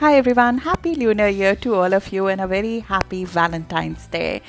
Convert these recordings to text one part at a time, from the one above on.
Hi everyone, happy lunar year to all of you and a very happy Valentine's Day.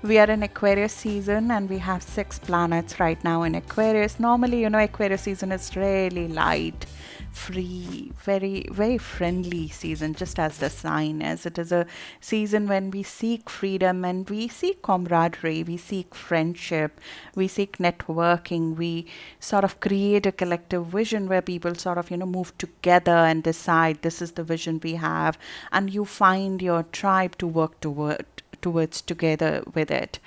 We are in Aquarius season and we have 6 planets right now in Aquarius. Normally, Aquarius season is really light, free, very friendly season, just as the sign is. It is a season when we seek freedom and we seek camaraderie, we seek friendship, we seek networking, we sort of create a collective vision where people sort of, move together and decide this is the vision we have, and you find your tribe to work towards together with it.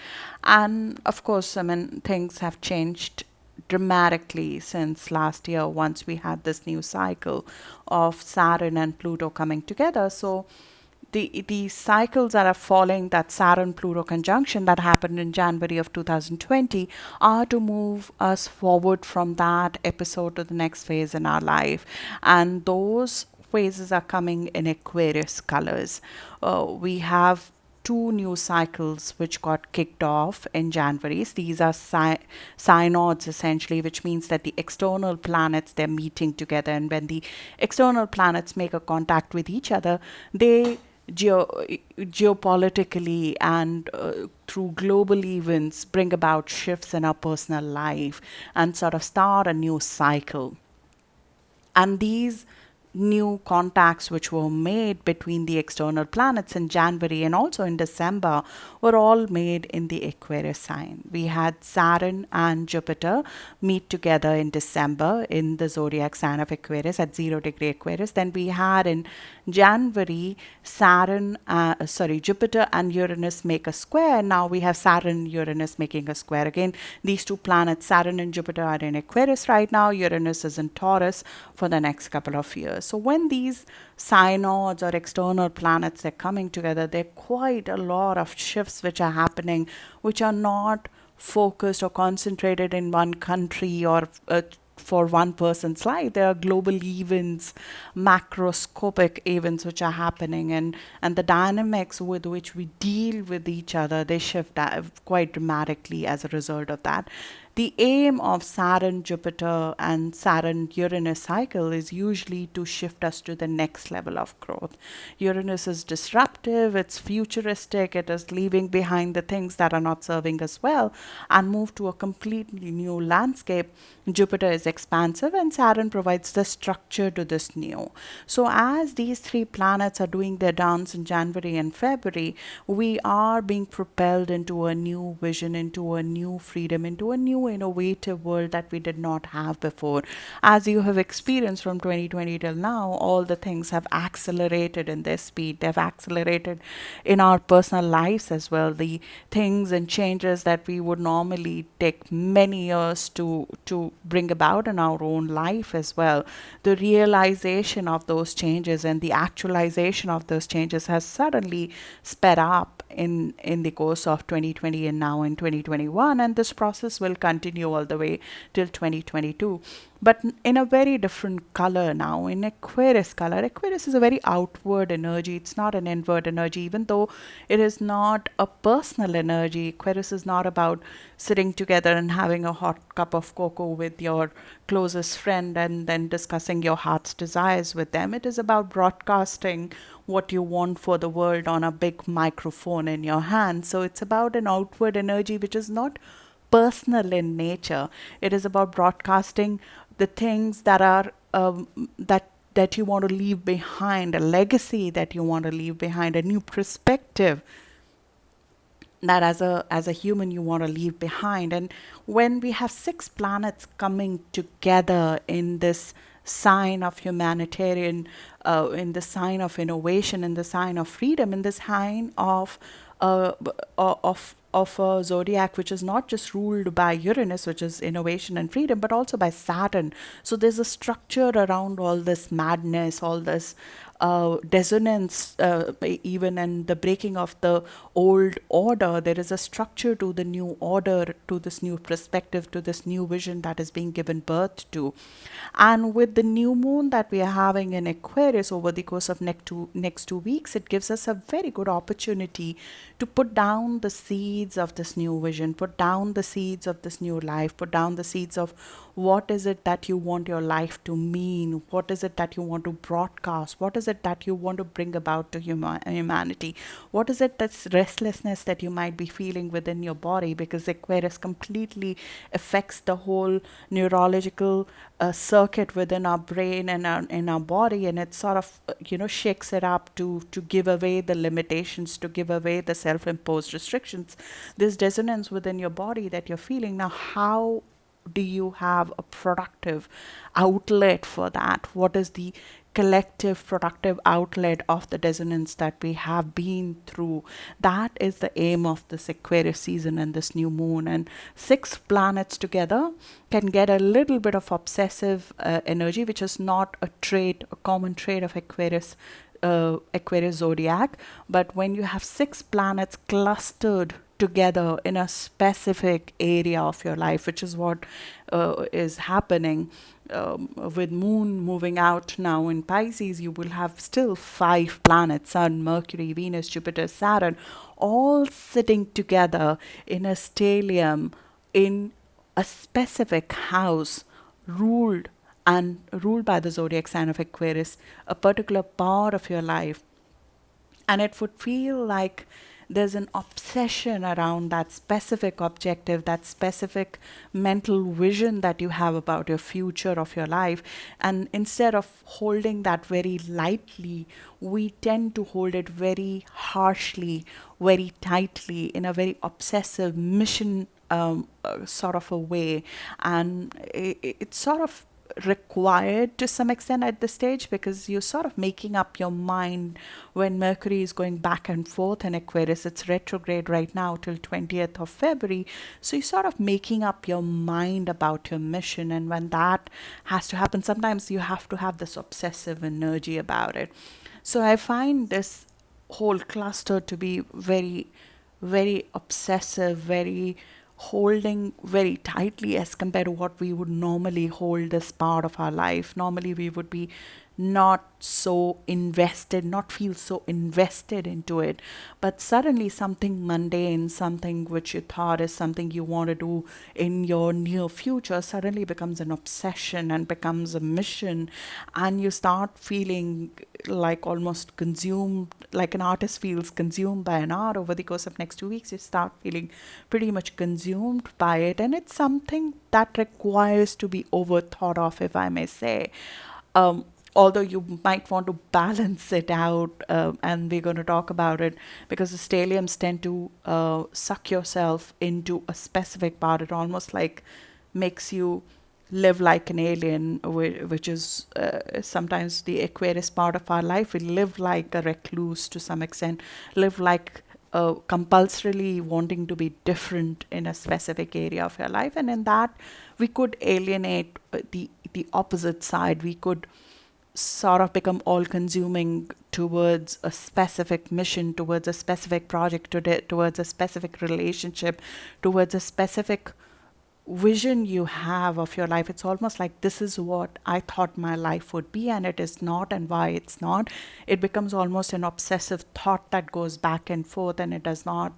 And of course, I mean, things have changed dramatically since last year once we had this new cycle of Saturn and Pluto coming together. So the cycles that are following that Saturn Pluto conjunction that happened in January of 2020 are to move us forward from that episode to the next phase in our life. And those phases are coming in Aquarius colors. We have two new cycles which got kicked off in January. These are synods essentially, which means that the external planets they're meeting together, and when the external planets make a contact with each other, they geopolitically and through global events bring about shifts in our personal life and sort of start a new cycle. And these new contacts which were made between the external planets in January and also in December were all made in the Aquarius sign. We had Saturn and Jupiter meet together in December in the zodiac sign of Aquarius at 0 degree Aquarius. Then we had in January Jupiter and Uranus make a square. Now we have Saturn and Uranus making a square again. These two planets, Saturn and Jupiter, are in Aquarius right now. Uranus is in Taurus for the next couple of years. So when these synods or external planets are coming together, there are quite a lot of shifts which are happening, which are not focused or concentrated in one country or for one person's life. There are global events, macroscopic events which are happening, and the dynamics with which we deal with each other, they shift quite dramatically as a result of that. The aim of Saturn, Jupiter, and Saturn Uranus cycle is usually to shift us to the next level of growth. Uranus is disruptive, it's futuristic, it is leaving behind the things that are not serving us well and move to a completely new landscape. Jupiter is expansive and Saturn provides the structure to this new. So, as these three planets are doing their dance in January and February, we are being propelled into a new vision, into a new freedom, into a new innovative world that we did not have before. As you have experienced from 2020 till now, all the things have accelerated in their speed. They've accelerated in our personal lives as well. The things and changes that we would normally take many years to bring about in our own life as well. The realization of those changes and the actualization of those changes has suddenly sped up in the course of 2020 and now in 2021, and this process will continue all the way till 2022, but in a very different color now, in Aquarius color. Aquarius is a very outward energy, it's not an inward energy. Even though it is not a personal energy, Aquarius is not about sitting together and having a hot cup of cocoa with your closest friend and then discussing your heart's desires with them. It is about broadcasting what you want for the world on a big microphone in your hand. So it's about an outward energy which is not personal in nature. It is about broadcasting the things that are that you want to leave behind, a legacy that you want to leave behind, a new perspective that as a human you want to leave behind. And when we have 6 planets coming together in this sign of humanitarian, in the sign of innovation, in the sign of freedom, in the sign of a zodiac which is not just ruled by Uranus, which is innovation and freedom, but also by Saturn. So there's a structure around all this madness, all this dissonance, even and the breaking of the old order. There is a structure to the new order, to this new perspective, to this new vision that is being given birth to. And with the new moon that we are having in Aquarius over the course of next 2 weeks, it gives us a very good opportunity to put down the seeds of this new vision, put down the seeds of this new life, put down the seeds of what is it that you want your life to mean, what is it that you want to broadcast, what is is it that you want to bring about to humanity? What is it that's restlessness that you might be feeling within your body? Because Aquarius completely affects the whole neurological circuit within our brain and in our body, and it sort of shakes it up to give away the limitations, to give away the self-imposed restrictions. This dissonance within your body that you're feeling now, how do you have a productive outlet for that? What is the collective productive outlet of the dissonance that we have been through? That is the aim of this Aquarius season and this new moon. And 6 planets together can get a little bit of obsessive energy, which is not a common trait of Aquarius zodiac. But when you have 6 planets clustered together in a specific area of your life, which is what is happening with moon moving out now in Pisces, you will have still 5 planets: Sun, Mercury, Venus, Jupiter, Saturn, all sitting together in a stellium in a specific house, ruled ruled by the zodiac sign of Aquarius, a particular part of your life. And it would feel like there's an obsession around that specific objective, that specific mental vision that you have about your future of your life. And instead of holding that very lightly, we tend to hold it very harshly, very tightly, in a very obsessive mission sort of a way. And it's sort of required to some extent at this stage, because you're sort of making up your mind when Mercury is going back and forth in Aquarius. It's retrograde right now till 20th of February. So you're sort of making up your mind about your mission. And when that has to happen, sometimes you have to have this obsessive energy about it. So I find this whole cluster to be very, very obsessive, very holding very tightly as compared to what we would normally hold as part of our life. Normally, we would be not so invested, not feel so invested into it. But suddenly, something mundane, something which you thought is something you want to do in your near future, suddenly becomes an obsession and becomes a mission. And you start feeling like almost consumed, like an artist feels consumed by an art. Over the course of next 2 weeks, you start feeling pretty much consumed by it. And it's something that requires to be overthought of, if I may say. Um, Although you might want to balance it out, and we're going to talk about it, because the stelliums tend to suck yourself into a specific part. It almost like makes you live like an alien, which is sometimes the Aquarius part of our life. We live like a recluse to some extent, live like compulsorily wanting to be different in a specific area of your life. And in that, we could alienate the opposite side. We could sort of become all consuming towards a specific mission, towards a specific project, towards a specific relationship, towards a specific vision you have of your life. It's almost like, this is what I thought my life would be, and it is not, and why it's not. It becomes almost an obsessive thought that goes back and forth, and it does not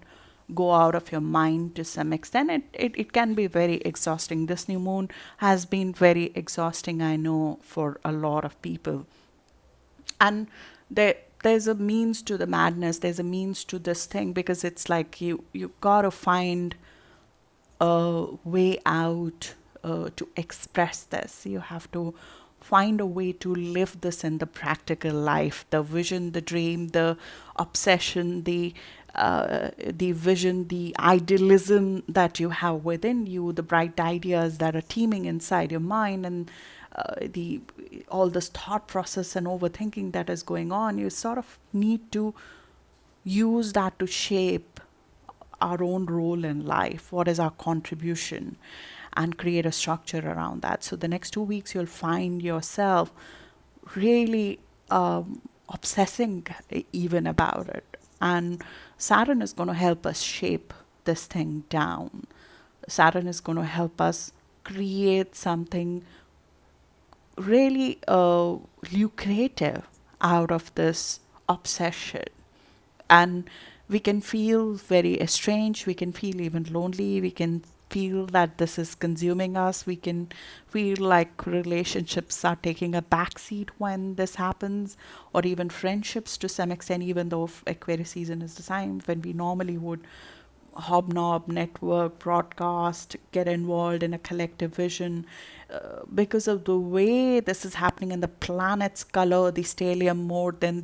go out of your mind to some extent. It can be very exhausting. This new moon has been very exhausting, I know, for a lot of people. And there's a means to the madness, there's a means to this thing, because it's like you gotta find a way out to express this. You have to find a way to live this in the practical life. The vision, the dream, the obsession, the vision, the idealism that you have within you, the bright ideas that are teeming inside your mind, and the all this thought process and overthinking that is going on. You sort of need to use that to shape our own role in life. What is our contribution? And create a structure around that. So the next 2 weeks, you'll find yourself really obsessing even about it. And Saturn is going to help us shape this thing down. Saturn is going to help us create something really lucrative out of this obsession. And we can feel very estranged, we can feel even lonely, we can feel that this is consuming us. We can feel like relationships are taking a backseat when this happens, or even friendships to some extent, even though Aquarius season is the time when we normally would hobnob, network, broadcast, get involved in a collective vision. Because of the way this is happening and the planets color the stellium more than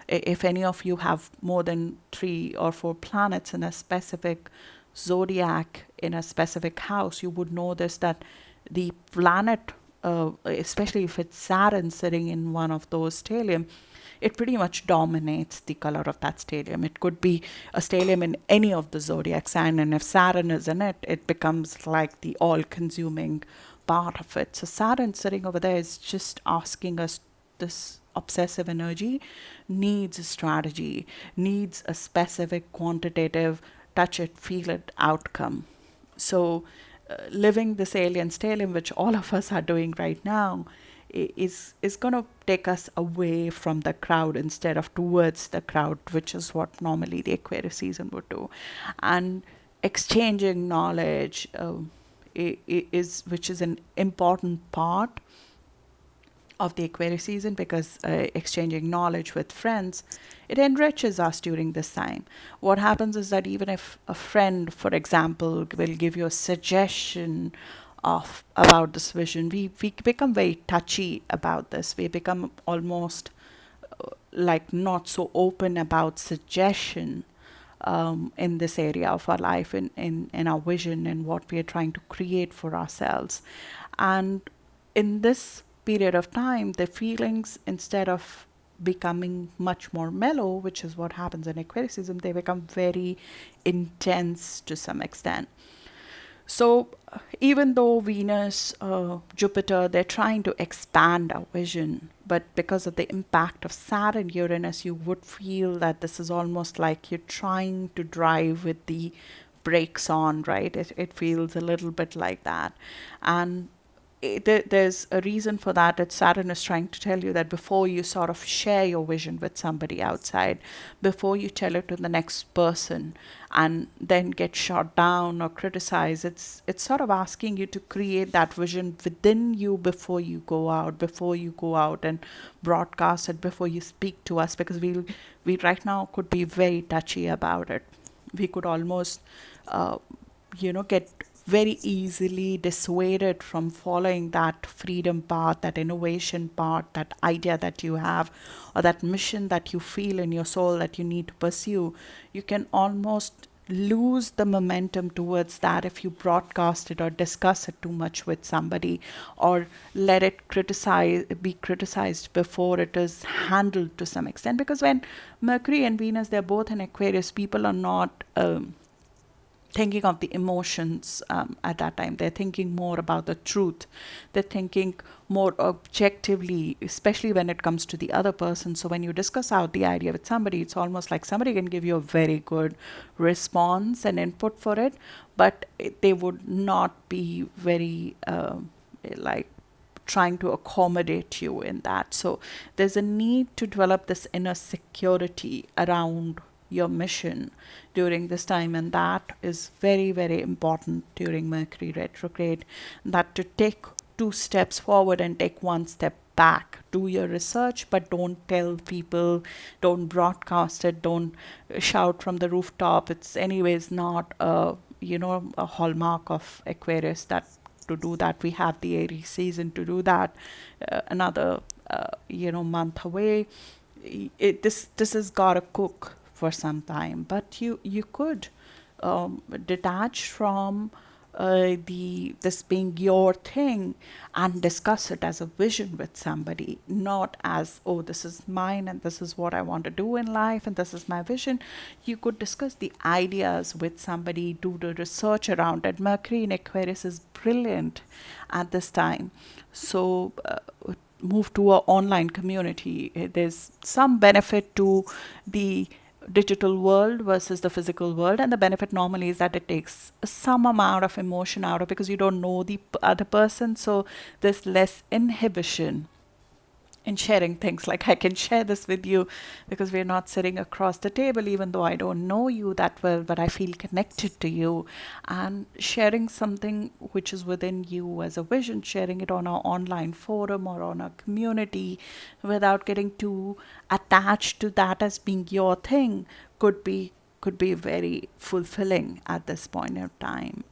if any of you have more than 3 or 4 planets in a specific zodiac in a specific house, you would notice that the planet, especially if it's Saturn sitting in one of those stellium, it pretty much dominates the color of that stellium. It could be a stellium in any of the zodiac sign, and if Saturn is in it, it becomes like the all-consuming part of it. So Saturn sitting over there is just asking us, this obsessive energy needs a strategy, needs a specific quantitative touch it, feel it outcome. So living this alien stellium, which all of us are doing right now, is going to take us away from the crowd instead of towards the crowd, which is what normally the Aquarius season would do. And exchanging knowledge is which is an important part of the Aquarius season, because exchanging knowledge with friends, it enriches us during this time. What happens is that even if a friend, for example, will give you a suggestion of about this vision, we become very touchy about this. We become almost like not so open about suggestion in this area of our life, in our vision and what we are trying to create for ourselves. And in this period of time, the feelings, instead of becoming much more mellow, which is what happens in Aquariusism, they become very intense to some extent. So even though Venus, Jupiter, they're trying to expand our vision, but because of the impact of Saturn, Uranus, you would feel that this is almost like you're trying to drive with the brakes on, right? It feels a little bit like that. And there's a reason for that. That Saturn is trying to tell you that before you sort of share your vision with somebody outside, before you tell it to the next person and then get shot down or criticized, it's sort of asking you to create that vision within you before you go out and broadcast it, before you speak to us, because we right now could be very touchy about it. We could almost get very easily dissuaded from following that freedom path, that innovation path, that idea that you have, or that mission that you feel in your soul that you need to pursue. You can almost lose the momentum towards that if you broadcast it or discuss it too much with somebody, or let it be criticized before it is handled to some extent. Because when Mercury and Venus, they're both in Aquarius, people are not thinking of the emotions at that time. They're thinking more about the truth. They're thinking more objectively, especially when it comes to the other person. So when you discuss out the idea with somebody, it's almost like somebody can give you a very good response and input for it, but they would not be very like trying to accommodate you in that. So there's a need to develop this inner security around your mission during this time, and that is very, very important during Mercury retrograde, that to take 2 steps forward and take 1 step back. Do your research, but don't tell people, don't broadcast it, don't shout from the rooftop. It's anyways not a hallmark of Aquarius that to do that. We have the Aries season to do that, another month away. This has got to cook for some time, but you could detach from this being your thing and discuss it as a vision with somebody, not as, oh, this is mine and this is what I want to do in life and this is my vision. You could discuss the ideas with somebody, do the research around it. Mercury in Aquarius is brilliant at this time. So move to an online community. There's some benefit to the digital world versus the physical world, and the benefit normally is that it takes some amount of emotion out of, because you don't know the other person, so there's less inhibition in sharing things. Like I can share this with you because we're not sitting across the table, even though I don't know you that well, but I feel connected to you. And sharing something which is within you as a vision, sharing it on our online forum or on a community without getting too attached to that as being your thing could be very fulfilling at this point in time.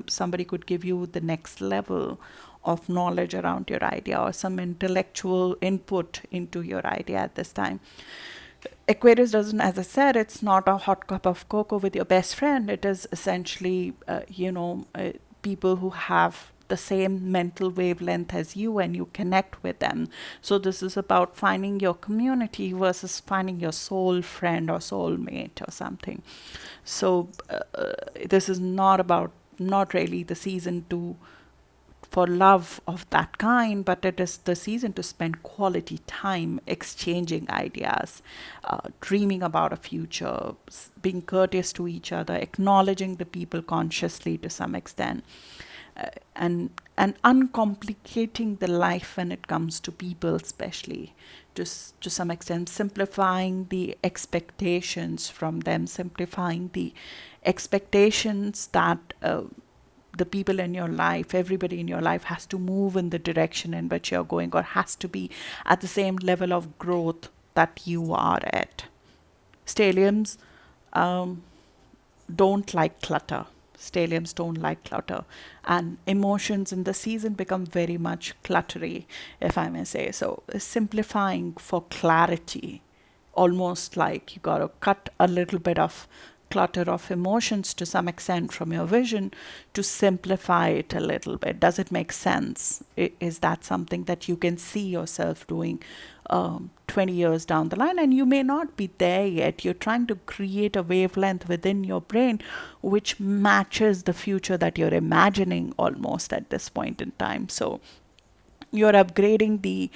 Somebody could give you the next level of knowledge around your idea or some intellectual input into your idea at this time. Aquarius doesn't, as I said, it's not a hot cup of cocoa with your best friend. It is essentially, people who have the same mental wavelength as you and you connect with them. So this is about finding your community versus finding your soul friend or soul mate or something. So this is not really the season to for love of that kind, but it is the season to spend quality time exchanging ideas, dreaming about a future, being courteous to each other, acknowledging the people consciously to some extent, and uncomplicating the life when it comes to people, especially to some extent, simplifying the expectations from them, simplifying the expectations that the people in your life, everybody in your life has to move in the direction in which you're going or has to be at the same level of growth that you are at. Stelliums um, don't like clutter. Stelliums don't like clutter. And emotions in the season become very much cluttery, if I may say. So, simplifying for clarity, almost like you got to cut a little bit of clutter of emotions to some extent from your vision to simplify it a little bit. Does it make sense? Is that something that you can see yourself doing 20 years down the line? And you may not be there yet. You're trying to create a wavelength within your brain which matches the future that you're imagining almost at this point in time. So you're upgrading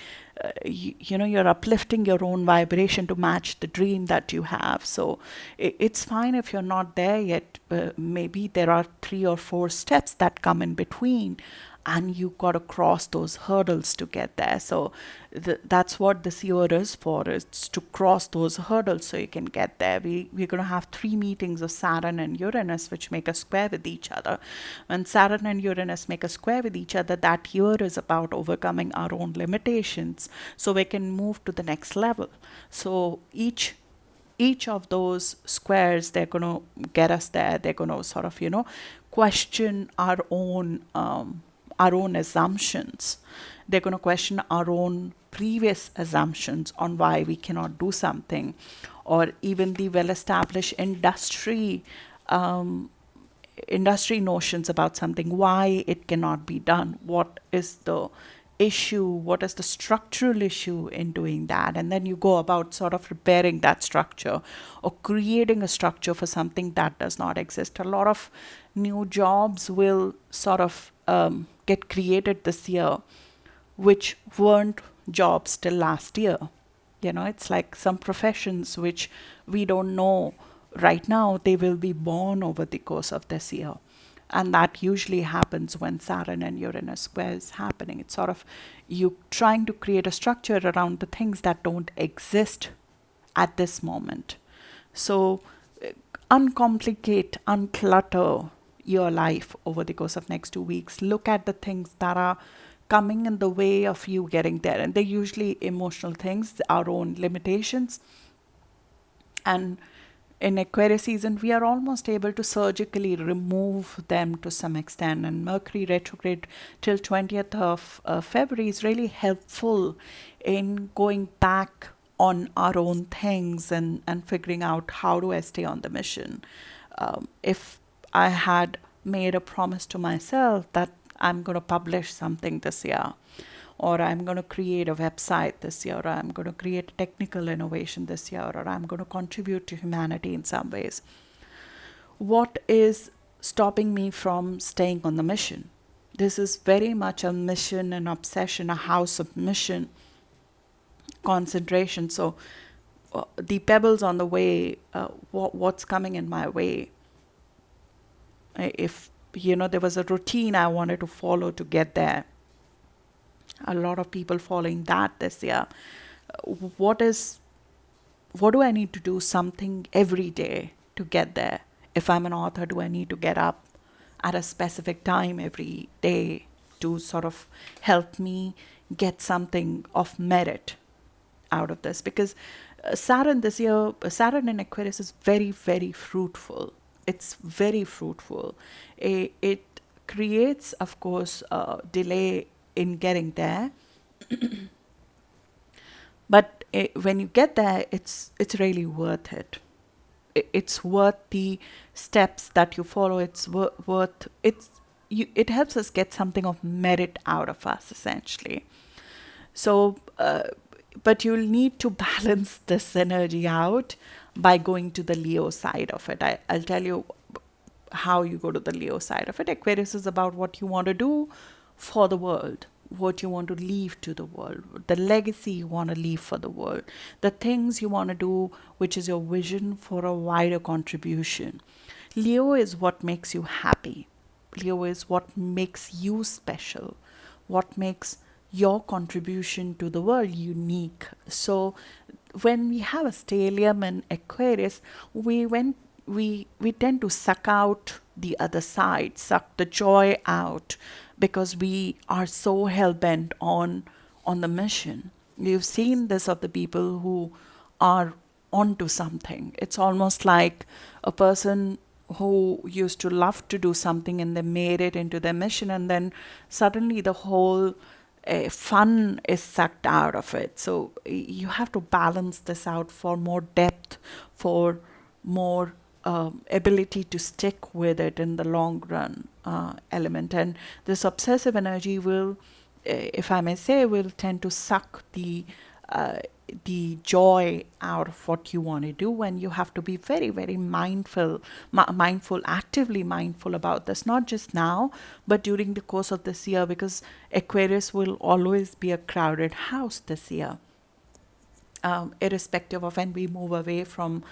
you're uplifting your own vibration to match the dream that you have. So it's fine if you're not there yet. Maybe there are 3 or 4 steps that come in between and you got to cross those hurdles to get there. So that's what this year is for. It's to cross those hurdles so you can get there. We're going to have 3 meetings of Saturn and Uranus, which make a square with each other. When Saturn and Uranus make a square with each other, that year is about overcoming our own limitations so we can move to the next level. So each of those squares, they're going to get us there. They're going to sort of question our own assumptions. They're going to question our own previous assumptions on why we cannot do something, or even the well-established industry notions about something, why it cannot be done, what is the issue, what is the structural issue in doing that, and then you go about sort of repairing that structure or creating a structure for something that does not exist. A lot of new jobs will sort of get created this year which weren't jobs till last year. It's like some professions which we don't know right now, they will be born over the course of this year. And that usually happens when Saturn and Uranus square is happening. It's sort of you trying to create a structure around the things that don't exist at this moment. So uncomplicate, unclutter your life over the course of next 2 weeks. Look at the things that are coming in the way of you getting there. And they're usually emotional things, our own limitations. And in Aquarius season, we are almost able to surgically remove them to some extent. And Mercury retrograde till 20th of February is really helpful in going back on our own things and figuring out how do I stay on the mission. If I had made a promise to myself that I'm going to publish something this year, or I'm going to create a website this year, or I'm going to create technical innovation this year, or I'm going to contribute to humanity in some ways. What is stopping me from staying on the mission? This is very much a mission, an obsession, a house of mission, concentration. So the pebbles on the way, what's coming in my way? If there was a routine I wanted to follow to get there, A lot of people following that this year. What is what do I need to do something every day to get there? If I'm an author, do I need to get up at a specific time every day to sort of help me get something of merit out of this? Because Saturn this year, Saturn in Aquarius is very, very fruitful. It's very fruitful. It creates, of course, a delay in getting there, but when you get there, it's really worth it. It's worth the steps that you follow. It's worth it's you. It helps us get something of merit out of us, essentially. So, but you'll need to balance this energy out by going to the Leo side of it. I'll tell you how you go to the Leo side of it. Aquarius is about what you want to do for the world, what you want to leave to the world, the legacy you want to leave for the world, the things you want to do, which is your vision for a wider contribution. Leo is what makes you happy. Leo is what makes you special, what makes your contribution to the world unique. So when we have a stellium in Aquarius, we tend to suck out the other side, suck the joy out, because we are so hell bent on the mission. You've seen this of the people who are onto something. It's almost like a person who used to love to do something and they made it into their mission, and then suddenly the whole fun is sucked out of it. So you have to balance this out for more depth, for more ability to stick with it in the long run element. And this obsessive energy will, if I may say, will tend to suck the joy out of what you want to do, and you have to be very, very mindful, actively mindful about this, not just now, but during the course of this year, because Aquarius will always be a crowded house this year. Irrespective of when we move away from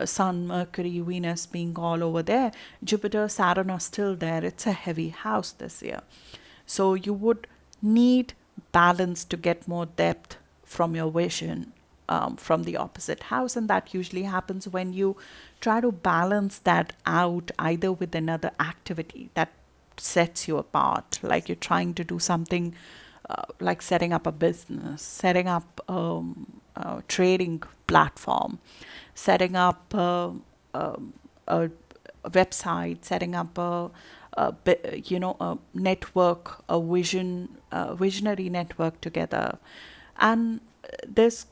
Sun, Mercury, Venus being all over there, Jupiter, Saturn are still there. It's a heavy house this year. So you would need balance to get more depth from your vision from the opposite house. And that usually happens when you try to balance that out either with another activity that sets you apart, like you're trying to do something like setting up a business, setting up a trading platform, setting up a website, setting up a network, a visionary network together. And there's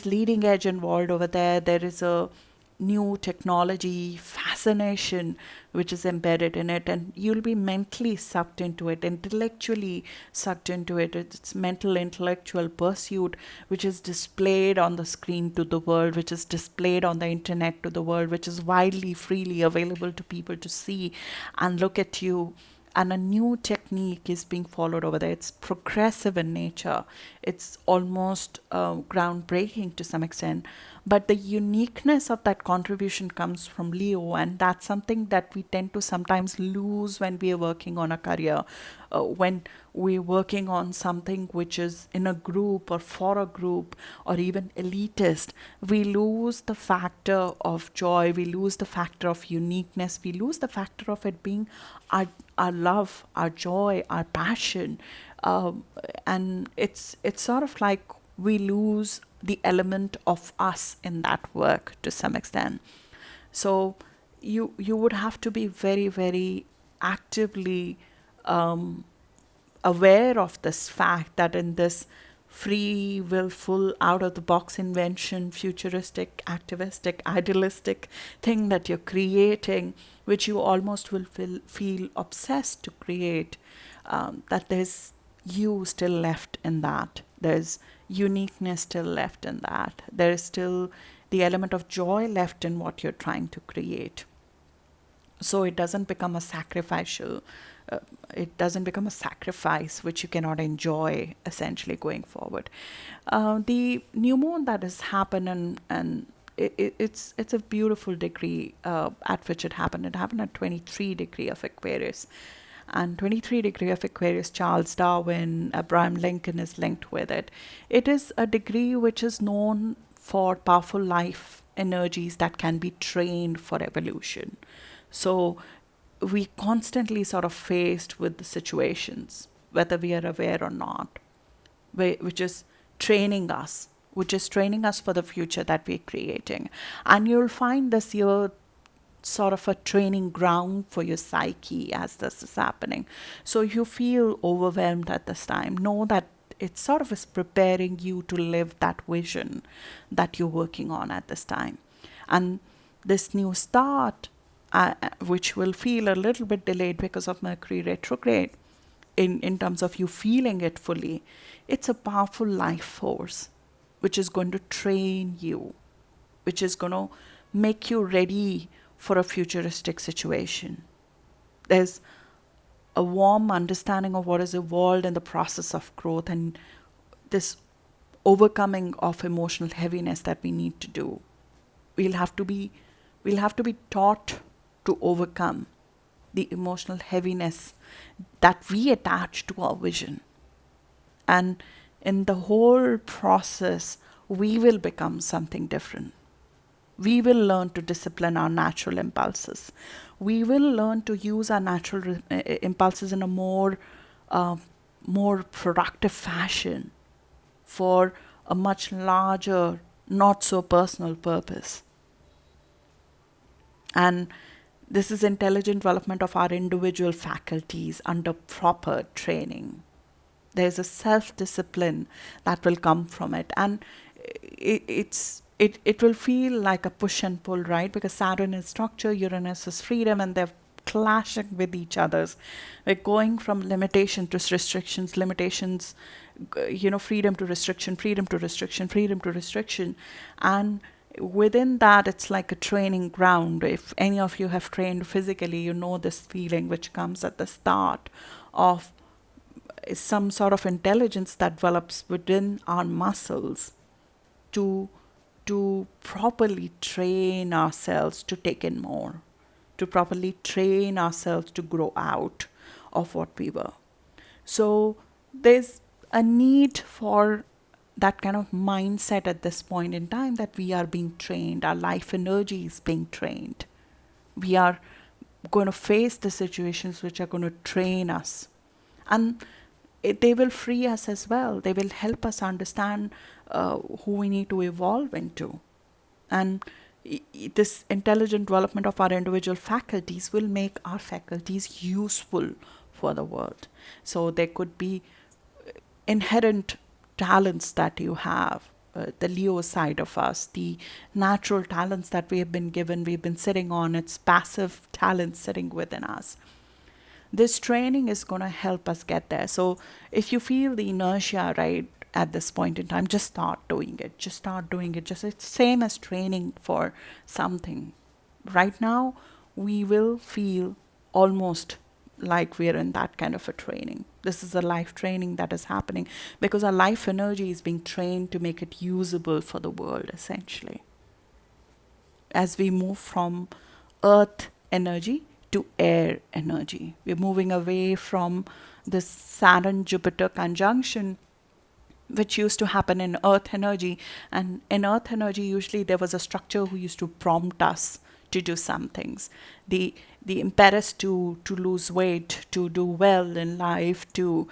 leading edge involved over there. There is a new technology fascination which is embedded in it, and you'll be mentally sucked into it, intellectually sucked into it. It's mental intellectual pursuit which is displayed on the screen to the world, which is displayed on the internet to the world, which is widely freely available to people to see and look at you. And a new technique is being followed over there. It's progressive in nature. It's almost groundbreaking to some extent. But the uniqueness of that contribution comes from Leo, and that's something that we tend to sometimes lose when we are working on a career. When we're working on something which is in a group or for a group or even elitist, we lose the factor of joy, we lose the factor of uniqueness, we lose the factor of it being our love, our joy, our passion. And it's sort of like we lose the element of us in that work to some extent. So you would have to be very, very actively aware of this fact that in this free, willful, out of the box invention, futuristic, activistic, idealistic thing that you're creating, which you almost will feel obsessed to create, that there's you still left in that. There's uniqueness still left in that. There is still the element of joy left in what you're trying to create. So it doesn't become a sacrificial, it doesn't become a sacrifice which you cannot enjoy essentially going forward. The new moon that has happened, and it's a beautiful degree at which it happened. It happened at 23 degree of Aquarius, and 23 degree of Aquarius, Charles Darwin, Abraham Lincoln is linked with it. It is a degree which is known for powerful life energies that can be trained for evolution. So we constantly sort of faced with the situations, whether we are aware or not, which is training us, which is training us for the future that we're creating. And you'll find this year sort of a training ground for your psyche as this is happening. So if you feel overwhelmed at this time, know that it sort of is preparing you to live that vision that you're working on at this time. And this new start, which will feel a little bit delayed because of Mercury retrograde, in terms of you feeling it fully, it's a powerful life force which is going to train you, which is going to make you ready for a futuristic situation. There's a warm understanding of what is evolved in the process of growth and this overcoming of emotional heaviness that we need to do. We'll have to be taught to overcome the emotional heaviness that we attach to our vision. And in the whole process, we will become something different. We will learn to discipline our natural impulses. We will learn to use our natural impulses in a more productive fashion for a much larger, not so personal purpose. And this is intelligent development of our individual faculties under proper training. There's a self-discipline that will come from it. And it will feel like a push and pull, right? Because Saturn is structure, Uranus is freedom, and they're clashing with each other's. We're going from limitation to restrictions, limitations, freedom to restriction, freedom to restriction, freedom to restriction. And within that, it's like a training ground. If any of you have trained physically, you know this feeling which comes at the start of some sort of intelligence that develops within our muscles to properly train ourselves to take in more, to properly train ourselves to grow out of what we were. So there's a need for that kind of mindset at this point in time, that we are being trained, our life energy is being trained. We are going to face the situations which are going to train us. And they will free us as well. They will help us understand who we need to evolve into. And this intelligent development of our individual faculties will make our faculties useful for the world. So there could be inherent talents that you have, the Leo side of us, the natural talents that we have been given, we've been sitting on, it's passive talents sitting within us. This training is going to help us get there. So if you feel the inertia, right, at this point in time, just start doing it. Just start doing it. Just it's same as training for something. Right now, we will feel almost like we're in that kind of a training. This is a life training that is happening because our life energy is being trained to make it usable for the world, essentially. As we move from earth energy to air energy, we're moving away from this Saturn-Jupiter conjunction, which used to happen in earth energy. And in earth energy, usually there was a structure who used to prompt us to do some things. The impetus to lose weight, to do well in life, to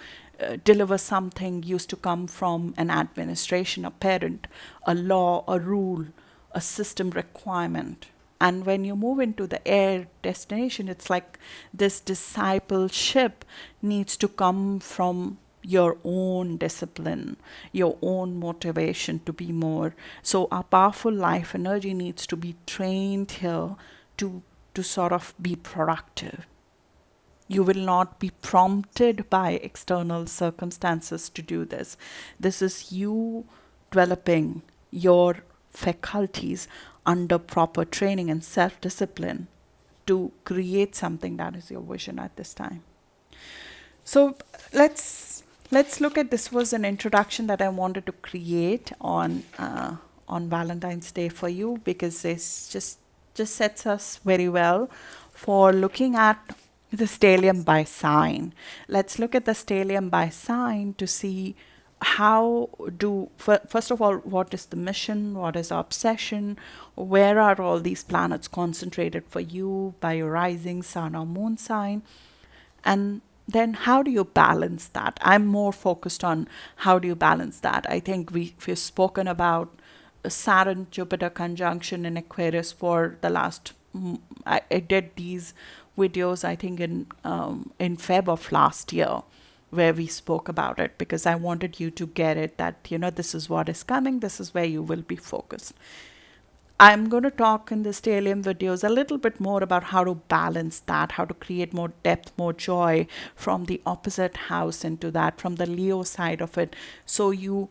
deliver something used to come from an administration, a parent, a law, a rule, a system requirement. And when you move into the air destination, it's like this discipleship needs to come from your own discipline, your own motivation to be more. So our powerful life energy needs to be trained here to sort of be productive. You will not be prompted by external circumstances to do this. This is you developing your faculties under proper training and self-discipline to create something that is your vision at this time. So let's look at, this was an introduction that I wanted to create on Valentine's Day for you, because this just sets us very well for looking at the stellium by sign. Let's look at the stellium by sign to see how first of all, what is the mission, what is the obsession, where are all these planets concentrated for you by your rising sun or moon sign, and then how do you balance that? I'm more focused on how do you balance that. I think we've spoken about Saturn Jupiter conjunction in Aquarius for the last. I did these videos, I think, in Feb of last year, where we spoke about it because I wanted you to get it that, this is what is coming, this is where you will be focused. I'm going to talk in the stellium videos a little bit more about how to balance that, how to create more depth, more joy from the opposite house into that, from the Leo side of it, so you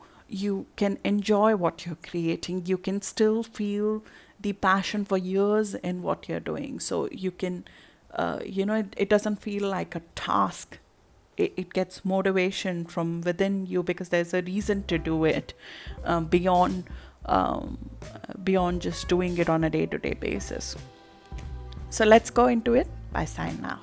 can enjoy what you're creating. You can still feel the passion for years in what you're doing. So you can, it doesn't feel like a task. It gets motivation from within you because there's a reason to do it, um, beyond just doing it on a day-to-day basis. So let's go into it by sign now.